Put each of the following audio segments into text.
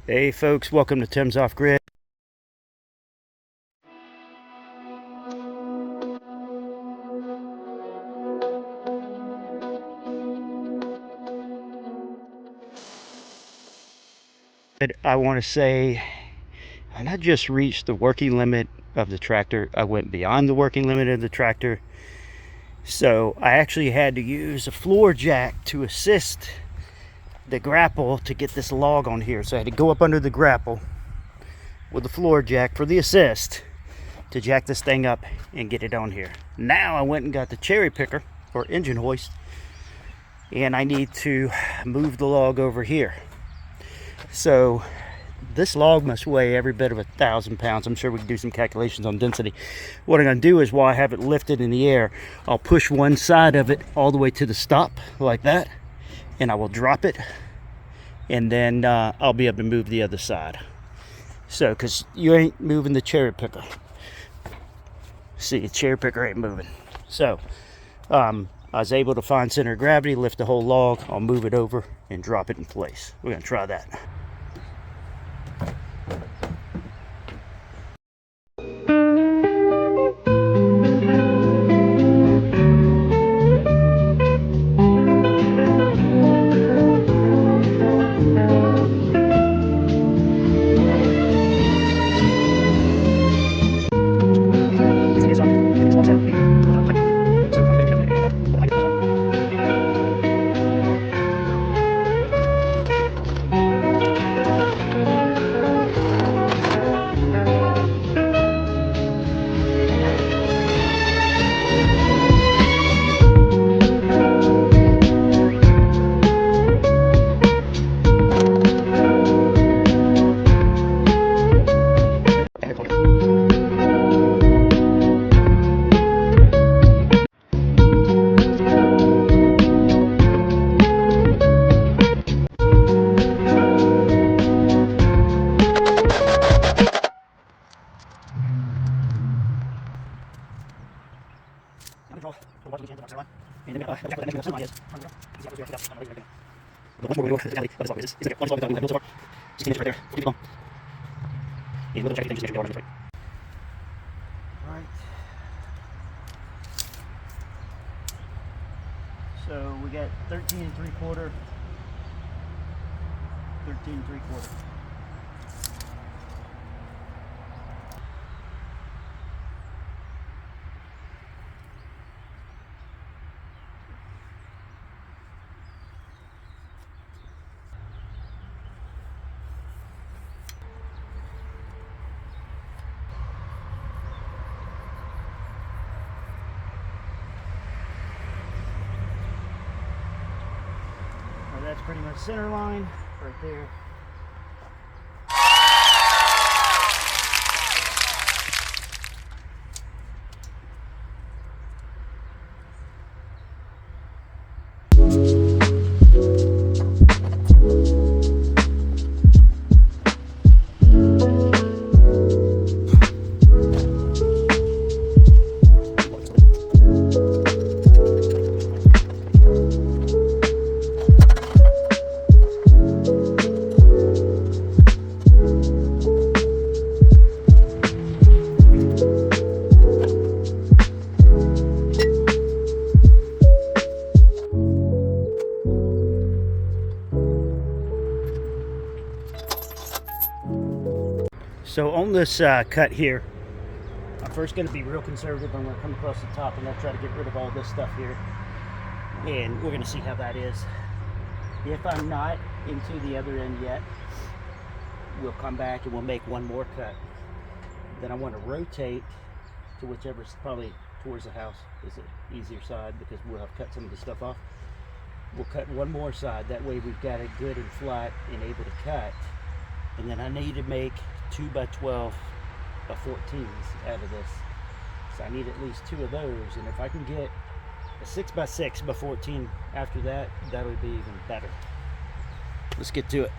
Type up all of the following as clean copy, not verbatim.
Hey folks, welcome to Tim's Off Grid. I want to say I not just reached the working limit of the tractor, I went beyond the working limit of the tractor. So I actually had to use a floor jack to assist the grapple to get this log on here. So I had to go up under the grapple with the floor jack for the assist to jack this thing up and get it on here. Now I went and got the cherry picker or engine hoist, and I need to move the log over here. So this log must weigh every bit of 1,000 pounds. I'm sure we can do some calculations on density. What I'm going to do is, while I have it lifted in the air, I'll push one side of it all the way to the stop like that, and I will drop it, and then I'll be able to move the other side. So, because you ain't moving the cherry picker. See, the cherry picker ain't moving. So, I was able to find center of gravity, lift the whole log. I'll move it over and drop it in place. We're going to try that. So we got 13 3/4, 13 3/4. That's pretty much center line right there. So on this cut here, I'm first going to be real conservative. I'm going to come across the top and I'll try to get rid of all this stuff here. And we're going to see how that is. If I'm not into the other end yet, we'll come back and we'll make one more cut. Then I want to rotate to whichever's probably towards the house is the easier side, because we'll have cut some of the stuff off. We'll cut one more side. That way we've got it good and flat and able to cut. And then I need to make 2 by 12 by 14s out of this. So I need at least 2 of those. And if I can get a 6 by 6 by 14 after that, that'll be even better. Let's get to it.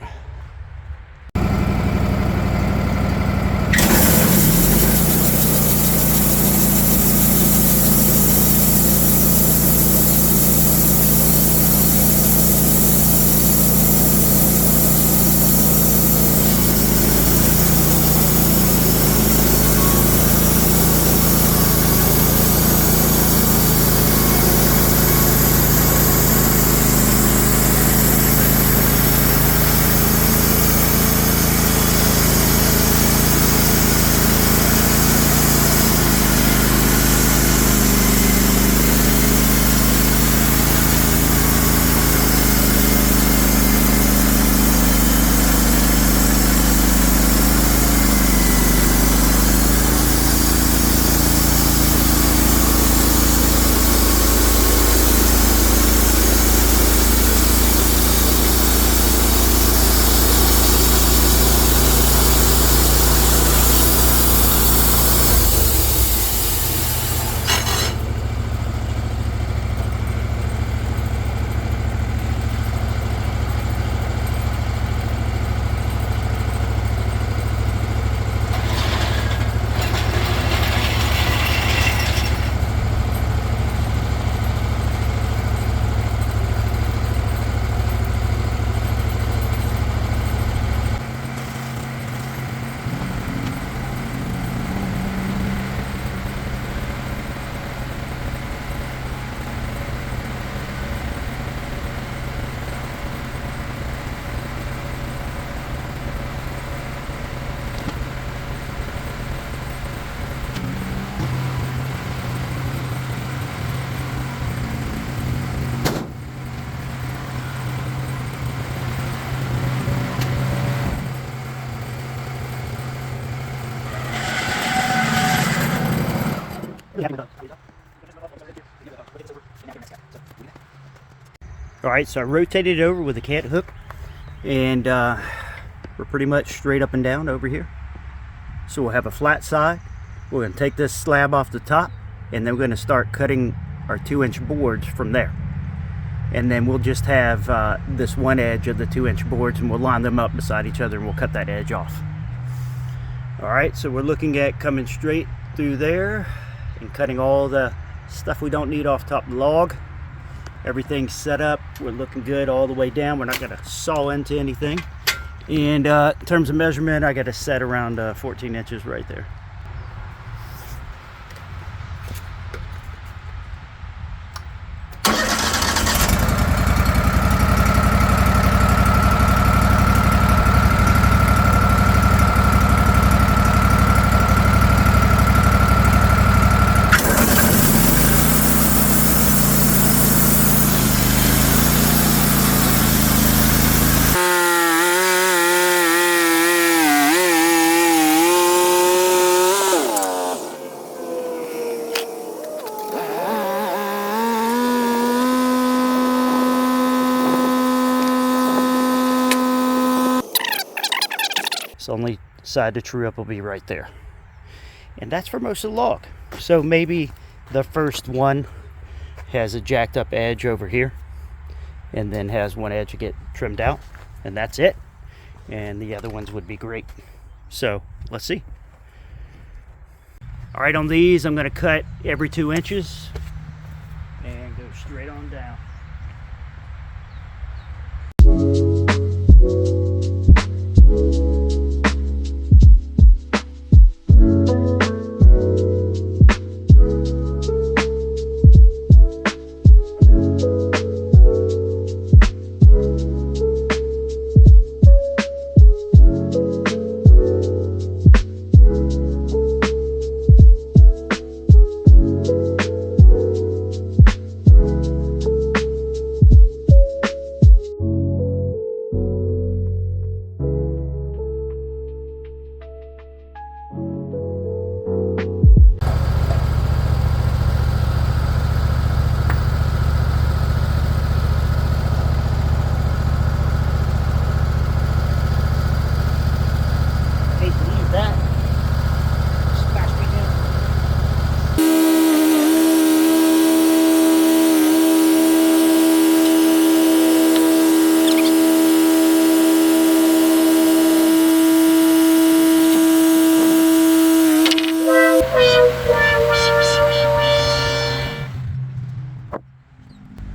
All right, so I rotated it over with a cat hook, and we're pretty much straight up and down over here. So we'll have a flat side. We're going to take this slab off the top, and then we're going to start cutting our 2-inch boards from there. And then we'll just have this one edge of the 2-inch boards, and we'll line them up beside each other, and we'll cut that edge off. All right, so we're looking at coming straight through there and cutting all the stuff we don't need off top of the log. Everything's set up. We're looking good all the way down. We're not going to saw into anything. And in terms of measurement, I got to set around 14 inches right there. The only side to true up will be right there, and that's for most of the log. So maybe the first one has a jacked up edge over here, and then has one edge to get trimmed out, and that's it. And the other ones would be great. So let's see. All right, on these I'm going to cut every 2 inches and go straight on down.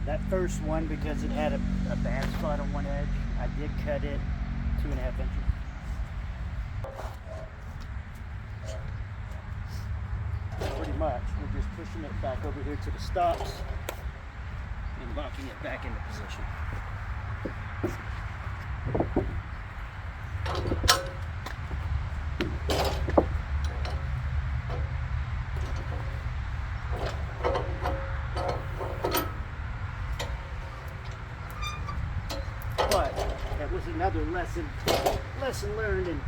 That first one, because it had a bad spot on one edge, I did cut it 2.5 inches. Pretty much, we're just pushing it back over here to the stops and locking it back into position. But that was another lesson learned,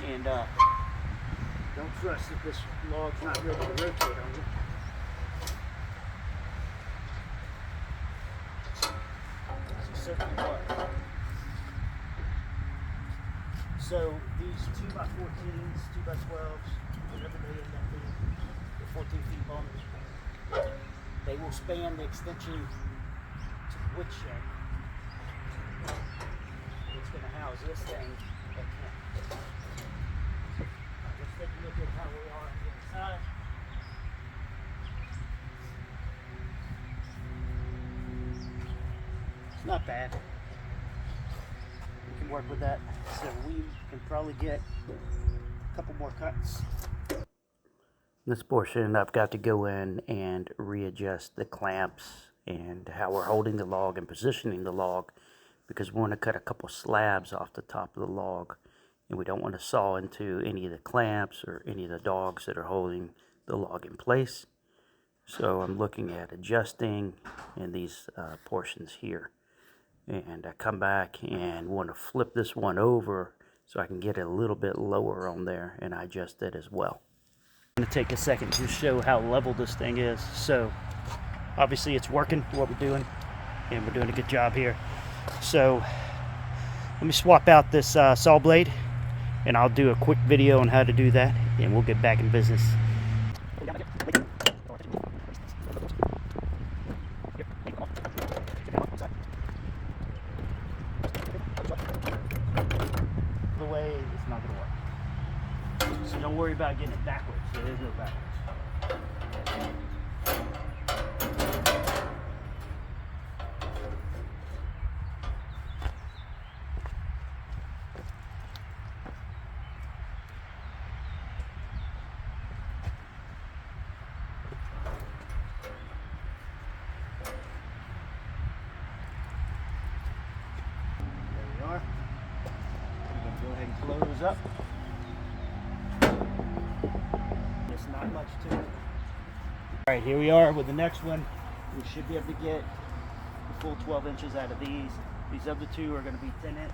and don't trust that this log's not ready to rotate on you. It's certainly was. So these 2x14s, 2x12s, whatever they end up being, they're 14 feet long. They will span the extension to the wood shed. It's going to house this thing. Let's take a look at how we are on the inside. It's not bad. We can work with that. So we can probably get a couple more cuts. This portion I've got to go in and readjust the clamps and how we're holding the log and positioning the log, because we want to cut a couple slabs off the top of the log, and we don't want to saw into any of the clamps or any of the dogs that are holding the log in place. So I'm looking at adjusting in these portions here, and I come back and want to flip this one over so I can get it a little bit lower on there, and I adjust it as well. I'm going to take a second to show how level this thing is. So obviously it's working, what we're doing. and we're doing a good job here. So let me swap out this saw blade, and I'll do a quick video on how to do that, and we'll get back in business. The way it's not going to work. So don't worry about getting it backwards. There is no backwards. Go ahead and close up. There's not much to it. Alright, here we are with the next one. We should be able to get the full 12 inches out of these. These other two are going to be 10 inch.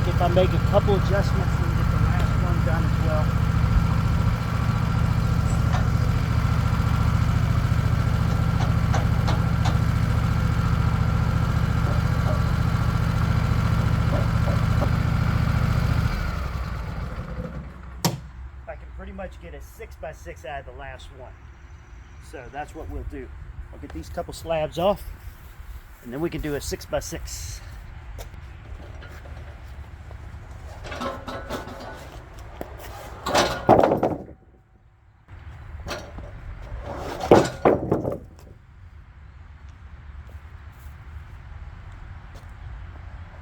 If I make a couple adjustments, we can get the last one done as well. I can pretty much get a 6x6 out of the last one. So that's what we'll do. I'll get these couple slabs off, and then we can do a 6x6.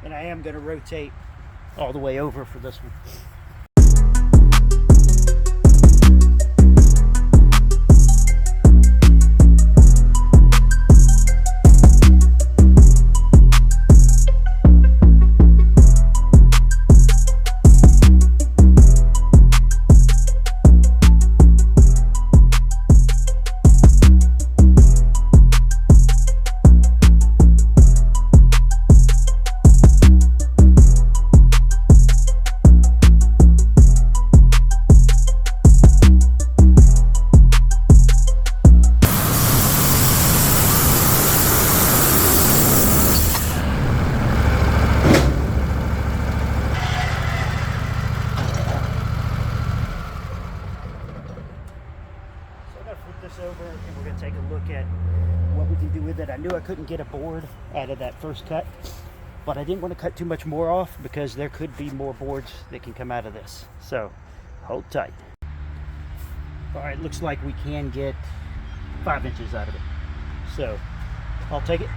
And I am going to rotate all the way over for this one. This over, and we're going to take a look at what we can do with it. I knew I couldn't get a board out of that first cut, but I didn't want to cut too much more off because there could be more boards that can come out of this. So hold tight. All right, looks like we can get 5 inches out of it. So I'll take it.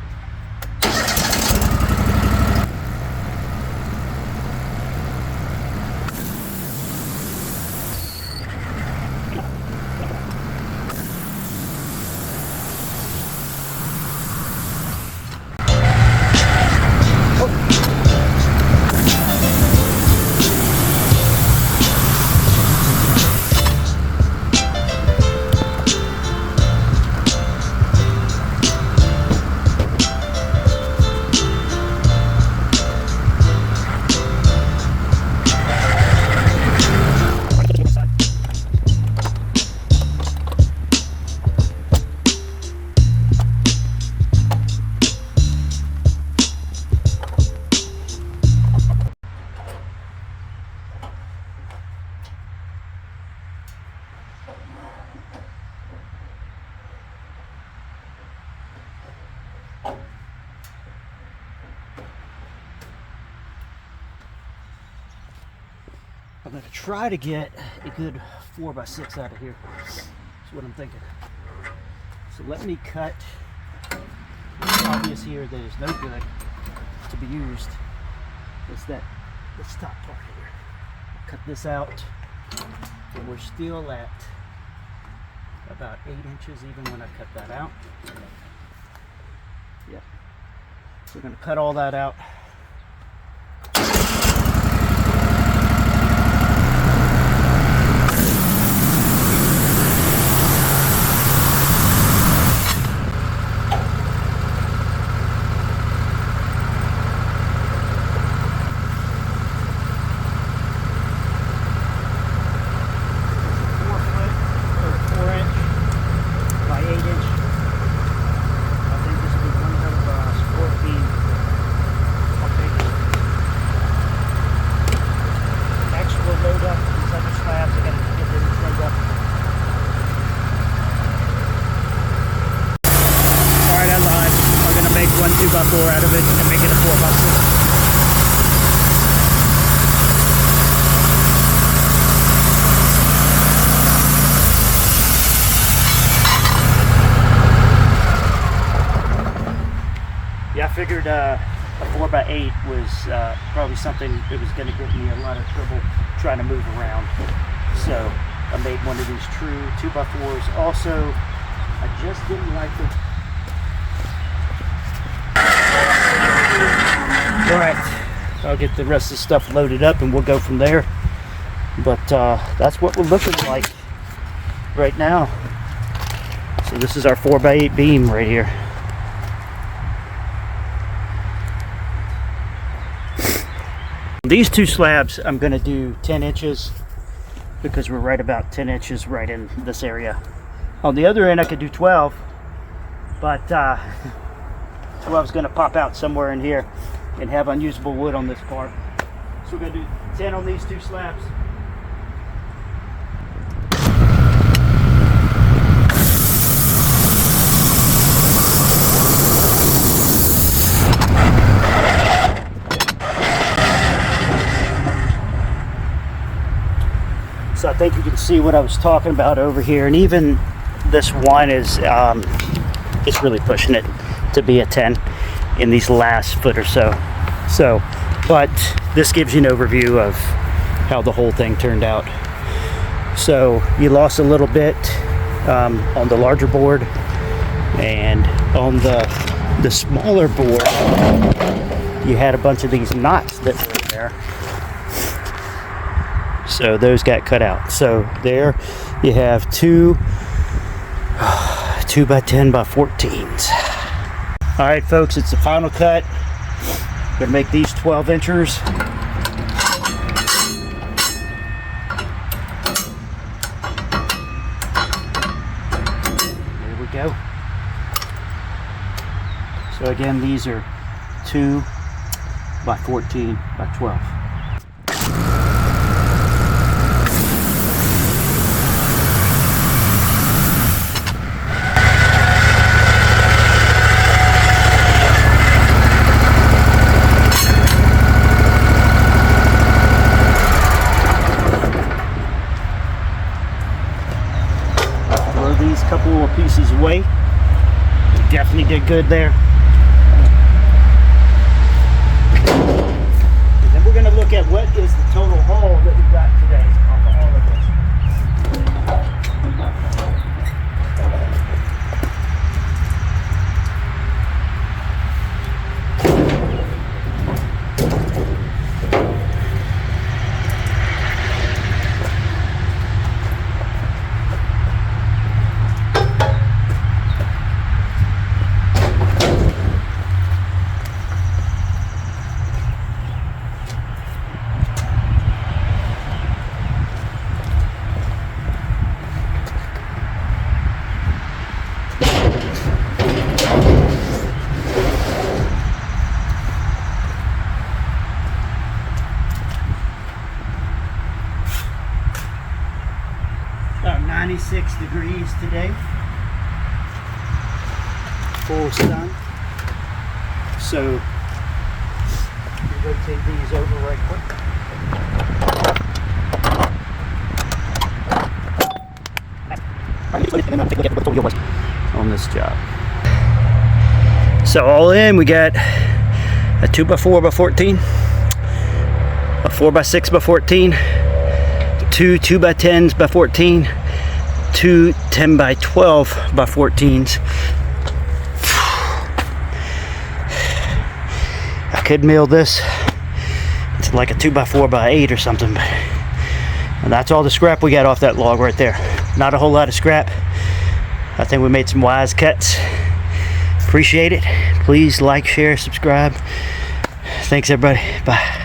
I'm going to try to get a good 4x6 out of here. That's what I'm thinking. So let me cut. It's obvious here that is no good to be used. It's this top part here. I'll cut this out, and we're still at about 8 inches even when I cut that out. Yep. So we're going to cut all that out. One 2x4 out of it and make it a 4x6. Yeah, I figured a 4x8 was probably something that was going to give me a lot of trouble trying to move around. So I made one of these true 2x4s. Also, I just didn't like the. Alright, I'll get the rest of the stuff loaded up and we'll go from there. But that's what we're looking like right now. So this is our 4x8 beam right here. These two slabs I'm going to do 10 inches because we're right about 10 inches right in this area. On the other end I could do 12, but 12 is going to pop out somewhere in here and have unusable wood on this part. So we're going to do 10 on these two slabs. So I think you can see what I was talking about over here, and even this one is it's really pushing it to be a 10 in these last foot or so. But this gives you an overview of how the whole thing turned out. So you lost a little bit on the larger board, and on the smaller board you had a bunch of these knots that were in there. So those got cut out. So there you have two 2x10x14s. All right, folks, it's the final cut. Gonna make these 12 inchers. There we go. So again, these are 2x14x12. Couple of pieces away. Definitely did good there. And then we're going to look at what is the total haul that we got today off of all of this. About 96 degrees today. Full sun. So rotate these over right quick. come out and take a look at what the total yield was on this job. So all in, we got a 2x4 by 14, a 4x6 by 14, two 2x10s by 14, two 10 by 12 by 14s. I could mill this. It's like a 2x4 by 8 or something. And that's all the scrap we got off that log right there. Not a whole lot of scrap. I think we made some wise cuts. Appreciate it. Please like, share, subscribe. Thanks everybody. Bye.